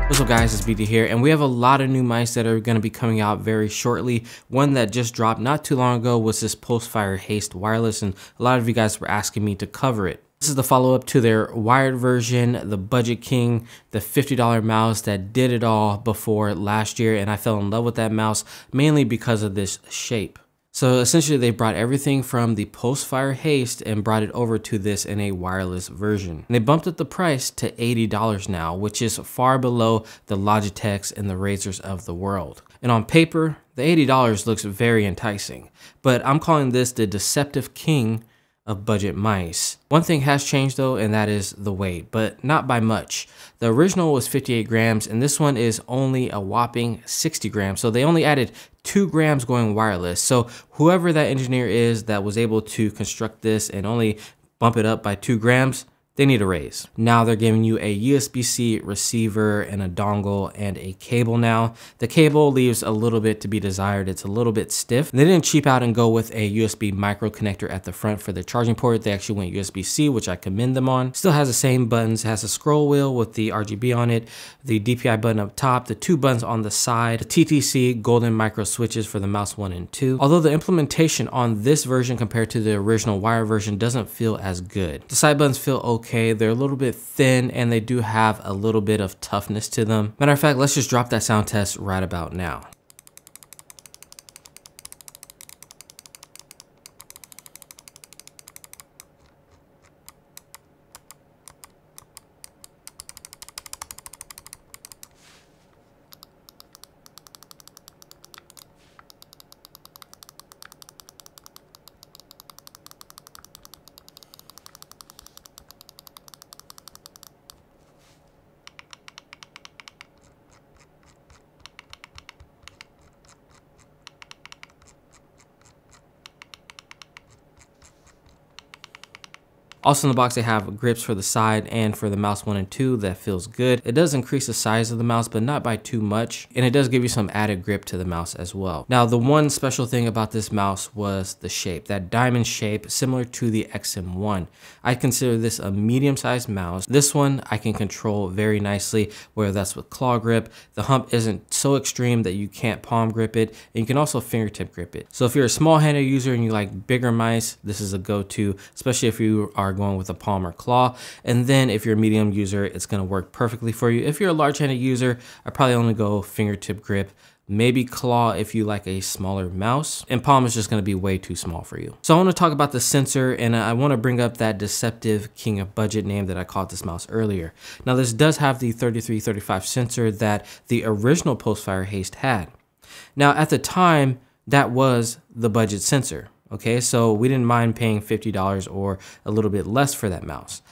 What's up guys, it's BD here, and we have a lot of new mice that are going to be coming out very shortly. One that just dropped not too long ago was this Pulsefire Haste wireless, and a lot of you guys were asking me to cover it. This is the follow-up to their wired version, the Budget King, the $50 mouse that did it all before last year, and I fell in love with that mouse mainly because of this shape. So essentially they brought everything from the Pulsefire Haste and brought it over to this in a wireless version. And they bumped up the price to $80 now, which is far below the Logitechs and the Razers of the world. And on paper, the $80 looks very enticing, but I'm calling this the Deceptive King of budget mice. One thing has changed though, and that is the weight, but not by much. The original was 58 grams and this one is only a whopping 60 grams. So they only added 2 grams going wireless. So whoever that engineer is that was able to construct this and only bump it up by 2 grams, they need a raise. Now they're giving you a USB-C receiver and a dongle and a cable now. The cable leaves a little bit to be desired. It's a little bit stiff. They didn't cheap out and go with a USB micro connector at the front for the charging port. They actually went USB-C, which I commend them on. Still has the same buttons, has a scroll wheel with the RGB on it, the DPI button up top, the 2 buttons on the side, the TTC golden micro switches for the mouse 1 and 2. Although the implementation on this version compared to the original wire version doesn't feel as good. The side buttons feel okay. They're a little bit thin and they do have a little bit of toughness to them. Matter of fact, let's just drop that sound test right about now. Also in the box, they have grips for the side and for the mouse 1 and 2. That feels good. It does increase the size of the mouse, but not by too much. And it does give you some added grip to the mouse as well. Now, the one special thing about this mouse was the shape, that diamond shape, similar to the XM1. I consider this a medium-sized mouse. This one I can control very nicely, whether that's with claw grip. The hump isn't so extreme that you can't palm grip it, and you can also fingertip grip it. So if you're a small-handed user and you like bigger mice, this is a go-to, especially if you are going with a palm or claw. And then if you're a medium user, it's going to work perfectly for you. If you're a large-handed user, I probably only go fingertip grip, maybe claw if you like a smaller mouse, and palm is just going to be way too small for you. So I want to talk about the sensor, and I want to bring up that Deceptive King of Budget name that I called this mouse earlier. Now this does have the 3335 sensor that the original Pulsefire Haste had. Now at the time, that was the budget sensor. Okay, so we didn't mind paying $50 or a little bit less for that mouse.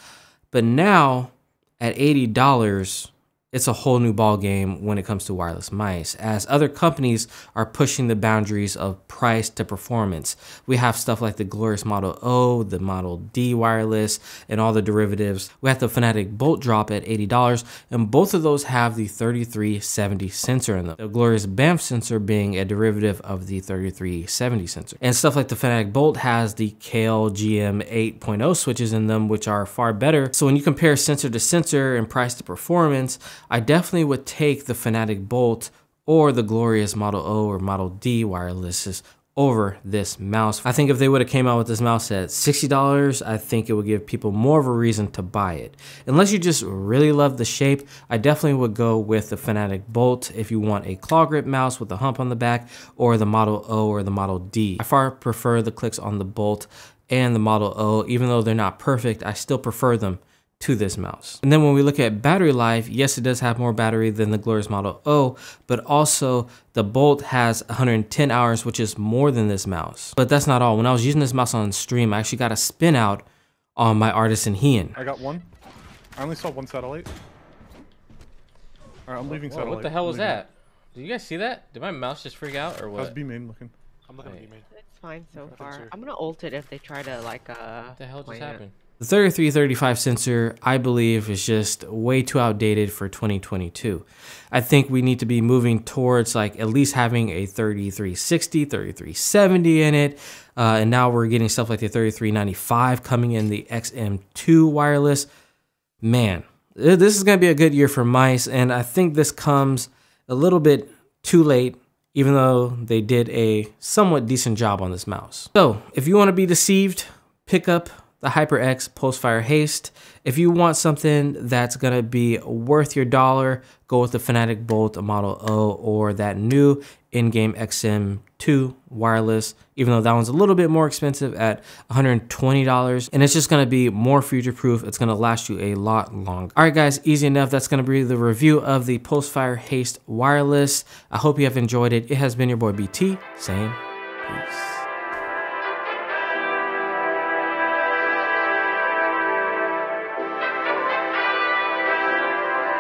But now at $80, it's a whole new ball game when it comes to wireless mice, as other companies are pushing the boundaries of price to performance. We have stuff like the glorious Model O, the Model D wireless, and all the derivatives. We have the Fanatic Bolt Drop at $80, and both of those have the 3370 sensor in them. The glorious BAMF sensor being a derivative of the 3370 sensor. And stuff like the Fanatic Bolt has the KLGM 8.0 switches in them, which are far better. So when you compare sensor to sensor and price to performance, I definitely would take the Fanatic Bolt or the glorious Model O or Model D wirelesses over this mouse. I think if they would have came out with this mouse at $60, I think it would give people more of a reason to buy it. Unless you just really love the shape, I definitely would go with the Fanatic Bolt if you want a claw grip mouse with a hump on the back, or the Model O or the Model D. I far prefer the clicks on the Bolt and the Model O. Even though they're not perfect, I still prefer them to this mouse. And then when we look at battery life, yes, it does have more battery than the glorious Model O, but also the Bolt has 110 hours, which is more than this mouse. But that's not all. When I was using this mouse on stream, I actually got a spin out on my Artisan Heian. I got one. I only saw one satellite. Alright, I'm leaving satellite. What the hell was that? Did you guys see that? Did my mouse just freak out or what? How's B main looking? I'm looking at B main. It's fine so far. I'm gonna ult it if they try to like What the hell just happened? The 3335 sensor, I believe, is just way too outdated for 2022. I think we need to be moving towards like at least having a 3360, 3370 in it. And now we're getting stuff like the 3395 coming in the XM2 wireless. Man, This is going to be a good year for mice, and I think this comes a little bit too late, even though they did a somewhat decent job on this mouse. So if you want to be deceived, pick up the HyperX Pulsefire Haste. If you want something that's going to be worth your dollar, go with the Fanatic Bolt Model O or that new in-game XM2 wireless, even though that one's a little bit more expensive at $120. And it's just going to be more future-proof. It's going to last you a lot longer. All right, guys, easy enough. That's going to be the review of the Pulsefire Haste wireless. I hope you have enjoyed it. It has been your boy BT saying peace.